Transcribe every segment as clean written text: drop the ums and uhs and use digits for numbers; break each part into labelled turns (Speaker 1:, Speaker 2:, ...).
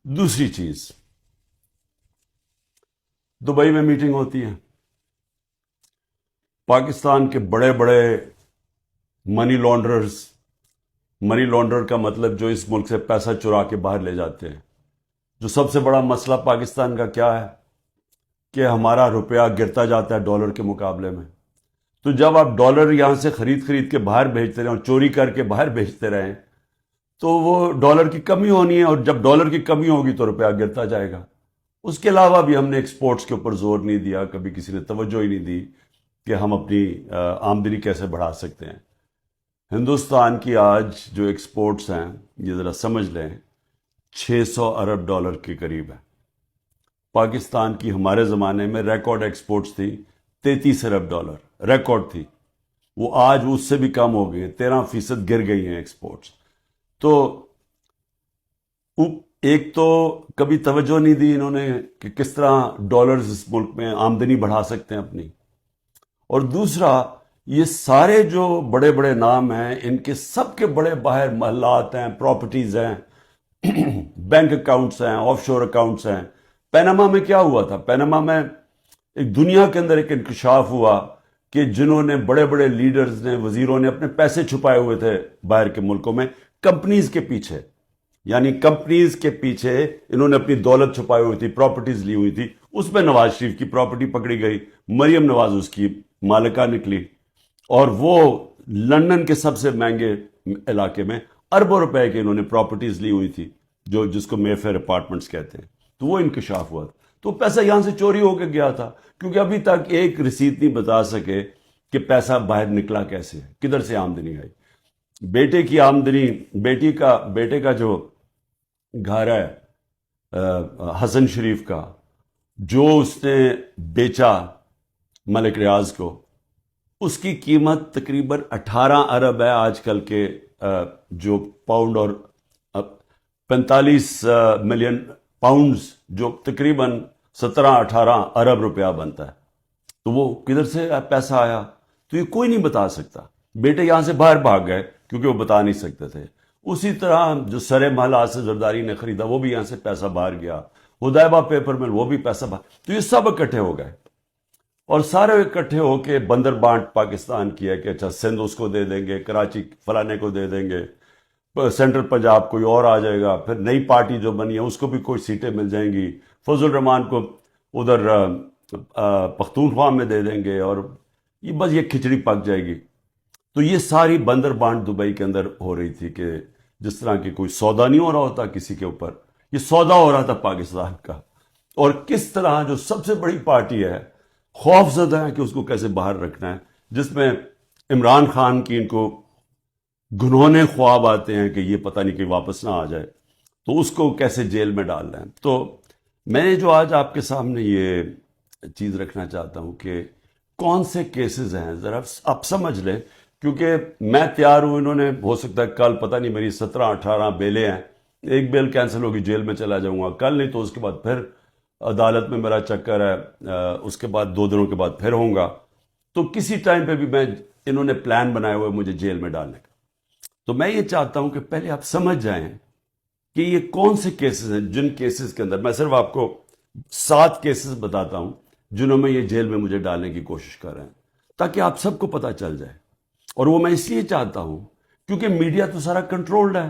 Speaker 1: دوسری چیز، دبئی میں میٹنگ ہوتی ہے، پاکستان کے بڑے بڑے منی لانڈررز، منی لانڈر کا مطلب جو اس ملک سے پیسہ چرا کے باہر لے جاتے ہیں. جو سب سے بڑا مسئلہ پاکستان کا کیا ہے کہ ہمارا روپیہ گرتا جاتا ہے ڈالر کے مقابلے میں. تو جب آپ ڈالر یہاں سے خرید کے باہر بھیجتے رہیں اور چوری کر کے باہر بھیجتے رہیں تو وہ ڈالر کی کمی ہونی ہے، اور جب ڈالر کی کمی ہوگی تو روپیہ گرتا جائے گا. اس کے علاوہ بھی ہم نے ایکسپورٹس کے اوپر زور نہیں دیا، کبھی کسی نے توجہ ہی نہیں دی کہ ہم اپنی آمدنی کیسے بڑھا سکتے ہیں. ہندوستان کی آج جو ایکسپورٹس ہیں یہ ذرا سمجھ لیں 600 ارب ڈالر کے قریب ہے. پاکستان کی ہمارے زمانے میں ریکارڈ ایکسپورٹس تھی 33 ارب ڈالر، ریکارڈ تھی. وہ آج اس سے بھی کم ہو گئی ہیں، 13% گر گئی ہیں ایکسپورٹس. تو ایک تو کبھی توجہ نہیں دی انہوں نے کہ کس طرح ڈالرز اس ملک میں آمدنی بڑھا سکتے ہیں اپنی، اور دوسرا یہ سارے جو بڑے بڑے نام ہیں ان کے سب کے بڑے باہر محلات ہیں، پراپرٹیز ہیں، بینک اکاؤنٹس ہیں، آف شور اکاؤنٹس ہیں. پیناما میں کیا ہوا تھا؟ پیناما میں ایک دنیا کے اندر ایک انکشاف ہوا کہ جنہوں نے بڑے بڑے لیڈرز نے، وزیروں نے اپنے پیسے چھپائے ہوئے تھے باہر کے ملکوں میں کمپنیز کے پیچھے، یعنی کمپنیز کے پیچھے انہوں نے اپنی دولت چھپائی ہوئی تھی، پراپرٹیز لی ہوئی تھی. اس میں نواز شریف کی پراپرٹی پکڑی گئی، مریم نواز اس کی مالکہ نکلی، اور وہ لندن کے سب سے مہنگے علاقے میں اربوں روپے کی انہوں نے پراپرٹیز لی ہوئی تھی، جس کو مے فیئر اپارٹمنٹس کہتے ہیں. تو وہ انکشاف ہوا تھا. تو پیسہ یہاں سے چوری ہو کے گیا تھا، کیونکہ ابھی تک ایک رسید نہیں بتا سکے کہ پیسہ باہر نکلا کیسے، کدھر سے آمدنی آئی. بیٹے کی آمدنی، بیٹے کا جو گھر ہے حسن شریف کا، جو اس نے بیچا ملک ریاض کو، اس کی قیمت تقریباً 18 ارب ہے آج کل کے جو پاؤنڈ، اور 45 ملین پاؤنڈز جو تقریباً 17-18 ارب روپیہ بنتا ہے. تو وہ کدھر سے پیسہ آیا؟ تو یہ کوئی نہیں بتا سکتا. بیٹے یہاں سے باہر بھاگ گئے کیونکہ وہ بتا نہیں سکتے تھے. اسی طرح جو سرے محلہ آصف زرداری نے خریدا وہ بھی یہاں سے پیسہ باہر گیا، حدیبہ پیپر مل وہ بھی پیسہ باہر. تو یہ سب اکٹھے ہو گئے، اور سارے اکٹھے ہو کے بندر بانٹ پاکستان کی ہے کہ اچھا سندھ اس کو دے دیں گے، کراچی فلانے کو دے دیں گے، سینٹرل پنجاب کوئی اور آ جائے گا، پھر نئی پارٹی جو بنی ہے اس کو بھی کوئی سیٹیں مل جائیں گی، فضل الرحمان کو ادھر پختونخوا میں دے دیں گے، اور یہ بس یہ کھچڑی پک جائے گی. تو یہ ساری بندر بانٹ دبئی کے اندر ہو رہی تھی کہ جس طرح کی کوئی سودا نہیں ہو رہا ہوتا کسی کے اوپر، یہ سودا ہو رہا تھا پاکستان کا. اور کس طرح جو سب سے بڑی پارٹی ہے خوف زدہ ہے کہ اس کو کیسے باہر رکھنا ہے، جس میں عمران خان کی ان کو گنہونے خواب آتے ہیں کہ یہ پتہ نہیں کہ واپس نہ آ جائے، تو اس کو کیسے جیل میں ڈالنا ہے. تو میں جو آج آپ کے سامنے یہ چیز رکھنا چاہتا ہوں کہ کون سے کیسز ہیں، ذرا آپ سمجھ لیں، کیونکہ میں تیار ہوں، انہوں نے ہو سکتا ہے کل پتہ نہیں میری 17-18 بیلیں ہیں، ایک بیل کینسل ہوگی جیل میں چلا جاؤں گا کل، نہیں تو اس کے بعد پھر عدالت میں میرا چکر ہے، اس کے بعد 2 دنوں کے بعد پھر ہوں گا. تو کسی ٹائم پہ بھی انہوں نے پلان بنایا ہوا ہے مجھے جیل میں ڈالنے کا. تو میں یہ چاہتا ہوں کہ پہلے آپ سمجھ جائیں کہ یہ کون سے کیسز ہیں، جن کیسز کے اندر میں صرف آپ کو 7 کیسز بتاتا ہوں جنہوں میں یہ جیل میں مجھے ڈالنے کی کوشش کر رہے ہیں، تاکہ آپ سب کو پتہ چل جائے. اور وہ میں اس لیے چاہتا ہوں کیونکہ میڈیا تو سارا کنٹرولڈ ہے.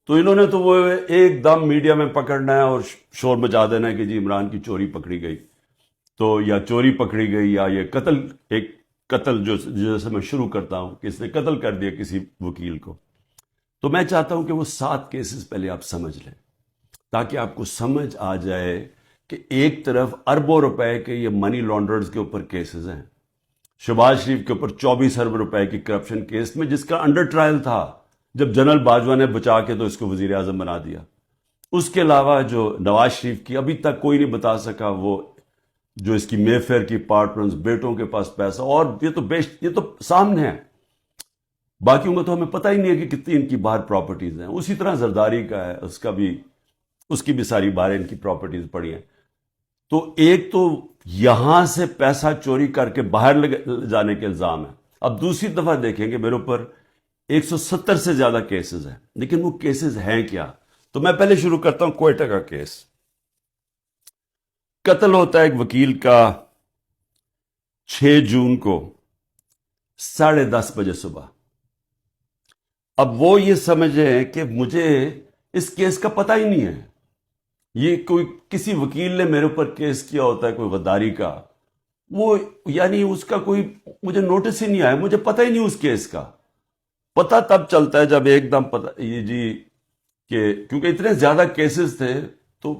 Speaker 1: تو انہوں نے تو وہ ایک دم میڈیا میں پکڑنا ہے اور شور مچا دینا ہے کہ جی عمران کی چوری پکڑی گئی، تو یا چوری پکڑی گئی، یا یہ ایک قتل جو جیسے میں شروع کرتا ہوں کہ اس نے قتل کر دیا کسی وکیل کو. تو میں چاہتا ہوں کہ وہ 7 کیسز پہلے آپ سمجھ لیں، تاکہ آپ کو سمجھ آ جائے کہ ایک طرف اربوں روپے کے یہ منی لانڈرز کے اوپر کیسز ہیں. شہباز شریف کے اوپر 24 ارب روپے کی کرپشن کیس میں، جس کا انڈر ٹرائل تھا، جب جنرل باجوہ نے بچا کے تو اس کو وزیر اعظم بنا دیا. اس کے علاوہ جو نواز شریف کی ابھی تک کوئی نہیں بتا سکا، وہ جو اس کی مے فیئر کی اپارٹمنٹس، بیٹوں کے پاس پیسہ، اور یہ تو سامنے ہے، باقیوں کا تو ہمیں پتہ ہی نہیں ہے کہ کتنی ان کی باہر پراپرٹیز ہیں. اسی طرح زرداری کا ہے، اس کی بھی ساری باہر ان کی پراپرٹیز پڑی ہیں. تو ایک تو یہاں سے پیسہ چوری کر کے باہر جانے کے الزام ہے. اب دوسری دفعہ دیکھیں گے میرے اوپر 170 سے زیادہ کیسز ہیں، لیکن وہ کیسز ہیں کیا؟ تو میں پہلے شروع کرتا ہوں کوئٹہ کا کیس. قتل ہوتا ہے ایک وکیل کا 6 جون کو 10:30 بجے صبح. اب وہ یہ سمجھیں کہ مجھے اس کیس کا پتہ ہی نہیں ہے. یہ کوئی کسی وکیل نے میرے اوپر کیس کیا ہوتا ہے کوئی غداری کا، وہ یعنی اس کا کوئی مجھے نوٹس ہی نہیں آیا، مجھے پتہ ہی نہیں اس کیس کا. پتہ تب چلتا ہے جب ایک دم پتہ یہ جی کہ کیونکہ اتنے زیادہ کیسز تھے تو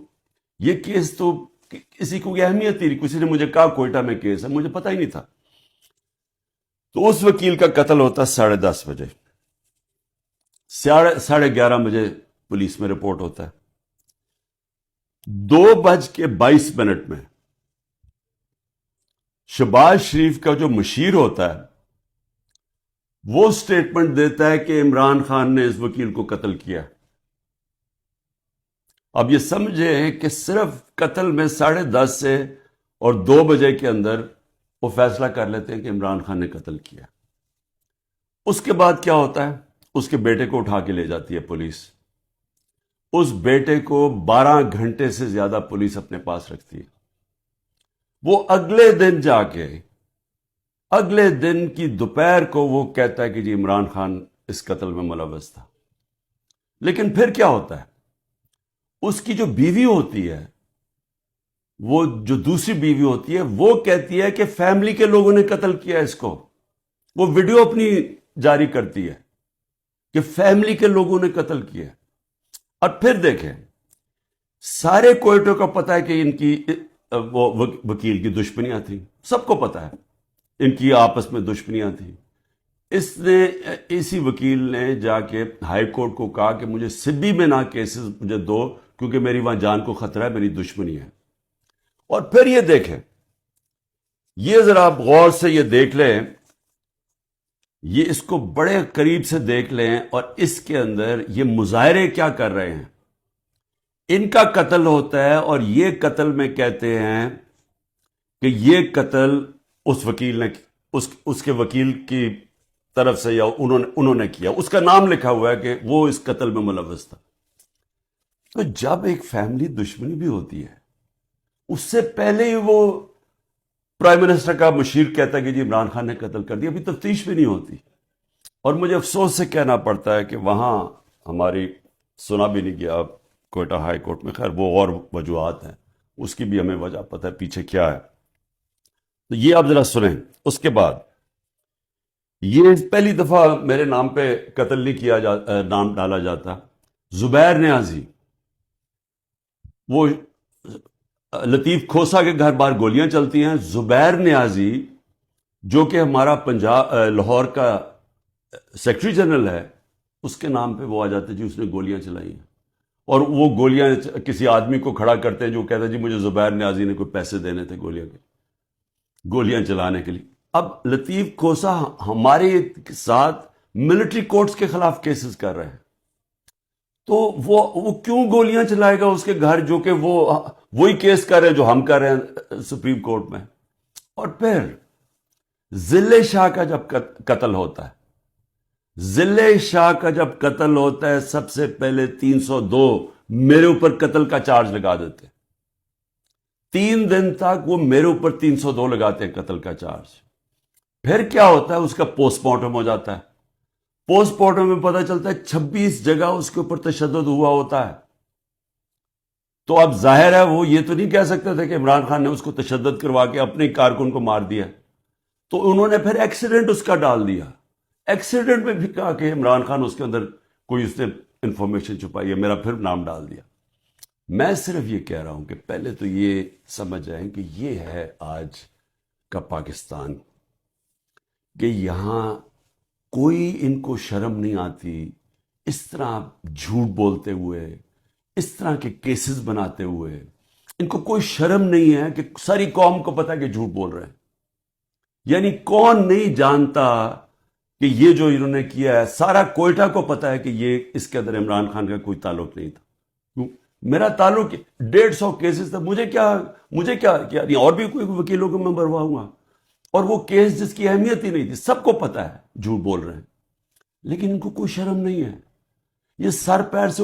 Speaker 1: یہ کیس تو کسی کو اہمیت ہی نہیں. کسی نے مجھے کہا کوئٹہ میں کیس ہے، مجھے پتہ ہی نہیں تھا. تو اس وکیل کا قتل ہوتا 10:30 بجے. 11:30 بجے پولیس میں رپورٹ ہوتا ہے. 2:22 میں شہباز شریف کا جو مشیر ہوتا ہے وہ سٹیٹمنٹ دیتا ہے کہ عمران خان نے اس وکیل کو قتل کیا. اب یہ سمجھیں کہ صرف قتل میں 10:30 سے اور 2 بجے کے اندر وہ فیصلہ کر لیتے ہیں کہ عمران خان نے قتل کیا. اس کے بعد کیا ہوتا ہے؟ اس کے بیٹے کو اٹھا کے لے جاتی ہے پولیس. اس بیٹے کو 12 گھنٹے سے زیادہ پولیس اپنے پاس رکھتی ہے. وہ اگلے دن جا کے اگلے دن کی دوپہر کو وہ کہتا ہے کہ جی عمران خان اس قتل میں ملوث تھا. لیکن پھر کیا ہوتا ہے؟ اس کی جو بیوی ہوتی ہے، وہ جو دوسری بیوی ہوتی ہے، وہ کہتی ہے کہ فیملی کے لوگوں نے قتل کیا اس کو. وہ ویڈیو اپنی جاری کرتی ہے کہ فیملی کے لوگوں نے قتل کیا. اور پھر دیکھیں، سارے کوئٹوں کا پتہ ہے کہ ان کی وہ وکیل کی دشمنیاں تھیں، سب کو پتہ ہے ان کی آپس میں دشمنیاں تھیں. اسی وکیل نے جا کے ہائی کورٹ کو کہا کہ مجھے سبی میں نہ کیسز مجھے دو کیونکہ میری وہاں جان کو خطرہ ہے، میری دشمنی ہے. اور پھر یہ دیکھیں، یہ ذرا آپ غور سے یہ دیکھ لیں، یہ اس کو بڑے قریب سے دیکھ لیں اور اس کے اندر یہ مظاہرے کیا کر رہے ہیں. ان کا قتل ہوتا ہے اور یہ قتل میں کہتے ہیں کہ یہ قتل اس وکیل نے اس کے وکیل کی طرف سے یا انہوں نے کیا. اس کا نام لکھا ہوا ہے کہ وہ اس قتل میں ملوث تھا. تو جب ایک فیملی دشمنی بھی ہوتی ہے، اس سے پہلے ہی وہ پرائم منسٹر کا مشیر کہتا ہے کہ جی عمران خان نے قتل کر دیا، ابھی تفتیش بھی نہیں ہوتی. اور مجھے افسوس سے کہنا پڑتا ہے کہ وہاں ہماری سنا بھی نہیں گیا کوئٹہ ہائی کورٹ میں. خیر وہ اور وجوہات ہیں، اس کی بھی ہمیں وجہ پتہ ہے پیچھے کیا ہے. تو یہ آپ ذرا سنیں. اس کے بعد یہ پہلی دفعہ میرے نام پہ قتل نہیں کیا نام ڈالا جاتا. زبیر نیازی، وہ لطیف کھوسا کے گھر بار گولیاں چلتی ہیں. زبیر نیازی جو کہ ہمارا لاہور کا سیکرٹری جنرل ہے، اس کے نام پہ وہ آ جاتے جی اس نے گولیاں چلائی ہیں. اور وہ گولیاں کسی آدمی کو کھڑا کرتے ہیں جو کہتا ہے جی مجھے زبیر نیازی نے کوئی پیسے دینے تھے گولیاں چلانے کے لیے. اب لطیف کھوسا ہمارے ساتھ ملٹری کورٹس کے خلاف کیسز کر رہے ہیں، تو وہ کیوں گولیاں چلائے گا اس کے گھر، جو کہ وہی کیس کر رہے ہیں جو ہم کر رہے ہیں سپریم کورٹ میں. اور پھر ضلع شاہ کا جب قتل ہوتا ہے، ضلع شاہ کا جب قتل ہوتا ہے، سب سے پہلے 302 میرے اوپر قتل کا چارج لگا دیتے. 3 دن تک وہ میرے اوپر 302 لگاتے ہیں قتل کا چارج. پھر کیا ہوتا ہے؟ اس کا پوسٹ مارٹم ہو جاتا ہے. پوسٹ مارٹم میں پتہ چلتا ہے 26 جگہ اس کے اوپر تشدد ہوا ہوتا ہے. تو اب ظاہر ہے وہ یہ تو نہیں کہہ سکتے تھے کہ عمران خان نے اس کو تشدد کروا کے اپنے کارکن کو مار دیا. تو انہوں نے پھر ایکسیڈنٹ اس کا ڈال دیا. ایکسیڈنٹ میں بھی کہا کہ عمران خان اس کے اندر کوئی اس نے انفارمیشن چھپائی ہے، میرا پھر نام ڈال دیا. میں صرف یہ کہہ رہا ہوں کہ پہلے تو یہ سمجھ جائیں کہ یہ ہے آج کا پاکستان، کہ یہاں کوئی ان کو شرم نہیں آتی اس طرح جھوٹ بولتے ہوئے، اس طرح کے کیسز بناتے ہوئے. ان کو کوئی شرم نہیں ہے کہ ساری قوم کو پتا ہے کہ جھوٹ بول رہے ہیں. یعنی کون نہیں جانتا کہ یہ جو انہوں نے کیا ہے، سارا کوئٹہ کو پتا ہے کہ یہ اس کے اندر عمران خان کا کوئی تعلق نہیں تھا. میرا تعلق 150 کیسز تھا، مجھے کیا نہیں، اور بھی کوئی وکیلوں کو میں بھرواؤں گا. اور وہ کیس جس کی اہمیت ہی نہیں تھی، سب کو پتا ہے جھوٹ بول رہے ہیں، لیکن ان کو کوئی شرم نہیں ہے. یہ سر پیر سے